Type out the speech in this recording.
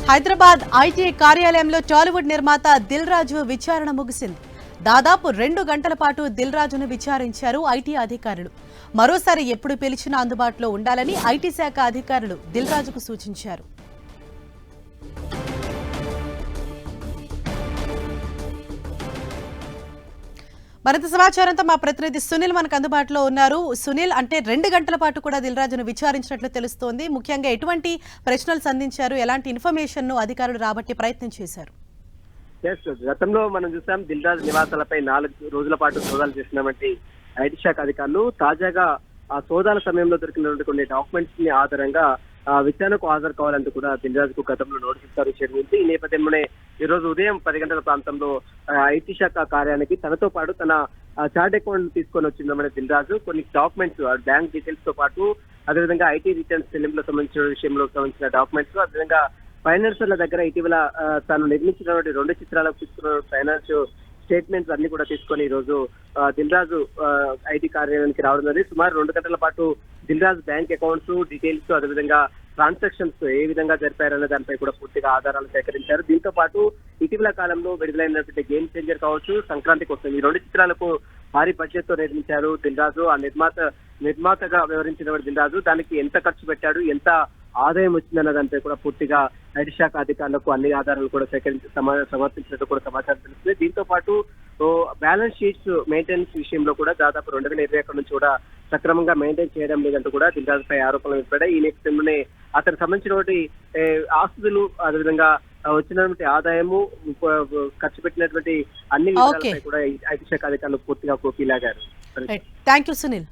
Hyderabad IT కార్యాలయంలో టాలీవుడ్ నిర్మాత దిల్ రాజు విచారణ ముగిసింది. దాదాపు 2 గంటల పాటు దిల్ రాజును విచారించారు ఐటీ అధికారులు. మరోసారి ఎప్పుడు పిలిచినా అందుబాటులో ఉండాలని ఐటీ శాఖ అధికారులు దిల్ రాజుకు సూచించారు. మరింత సమాచారంతో మా ప్రతినిధి సునీల్ మనకు అందుబాటులో ఉన్నారు. సునీల్, అంటే 2 గంటల పాటు కూడా దిల్ రాజును విచారించినట్లు తెలుస్తోంది. ముఖ్యంగా ఎటువంటి ప్రశ్నలు సంధించారు, ఎలాంటి ఇన్ఫర్మేషన్ ను అధికారులు రాబట్టే ప్రయత్నం చేశారు? గతంలో మనం చూసాం దిల్ రాజు నివాసాలపై 4 రోజుల పాటు సోదాలు చేసినటువంటి ఐటీ శాఖ అధికారులు తాజాగా ఆ సోదాల సమయంలో దొరికినటువంటి కొన్ని డాక్యుమెంట్స్ ని ఆధారంగా విచారణకు హాజరు కావాలంటూ కూడా దిల్ రాజుకు గతంలో నోటీస్ ఇచ్చారు. ఈ నేపథ్యంలోనే ఈ రోజు ఉదయం 10 గంటల ప్రాంతంలో ఐటీ శాఖ కార్యాలయానికి తనతో పాటు తన చార్ట్ అకౌంట్ తీసుకొని వచ్చిందన్న దిల్ రాజు కొన్ని డాక్యుమెంట్స్, బ్యాంక్ డీటెయిల్స్ తో పాటు అదేవిధంగా ఐటీ రిటర్న్స్ చెల్లింపులకు సంబంధించిన విషయంలో సంబంధించిన డాక్యుమెంట్స్, అదేవిధంగా ఫైనాన్షియర్ల దగ్గర ఇటీవల తాను నిర్మించినటువంటి 2 చిత్రాలకు తీసుకున్న ఫైనాన్స్ స్టేట్మెంట్స్ అన్ని కూడా తీసుకొని ఈ రోజు దిల్ రాజు ఐటీ కార్యాలయానికి రావడం జరిగింది. సుమారు 2 గంటల పాటు Dil Raju bank accounts details, అదేవిధంగా ట్రాన్సాక్షన్స్ ఏ విధంగా జరిపారనే దానిపై కూడా పూర్తిగా ఆధారాలు సేకరించారు. దీంతో పాటు ఇటీవల కాలంలో విడుదలైనటువంటి గేమ్ చేంజర్ కావచ్చు, సంక్రాంతికి వస్తుంది, ఈ 2 చిత్రాలకు భారీ బడ్జెట్ తో నిర్మించారు దిల్ రాజు. ఆ నిర్మాతగా వ్యవహరించిన దిల్ రాజు దానికి ఎంత ఖర్చు పెట్టాడు, ఎంత ఆదాయం వచ్చిందన్న దానిపై కూడా పూర్తిగా ఐటీ శాఖ అధికారులకు అన్ని ఆధారాలు కూడా సమర్పించినట్టు కూడా సమాచారం తెలుస్తుంది. దీంతో పాటు బ్యాలెన్స్ షీట్స్ మెయింటెనెన్స్ విషయంలో కూడా దాదాపు 2021 నుంచి కూడా సక్రమంగా మెయింటైన్ చేయడం లేదంటూ కూడా దిల్ రాజుపై ఆరోపణలు ఏర్పడ్డాయి. ఈ నేపథ్యంలోనే అతనికి సంబంధించినటువంటి ఆస్తులు, అదేవిధంగా వచ్చినటువంటి ఆదాయము, ఖర్చు పెట్టినటువంటి అన్ని విషయాలపై కూడా ఐటీ శాఖ అధికారులు పూర్తిగా కోపి లాగారు. Thank you Sunil.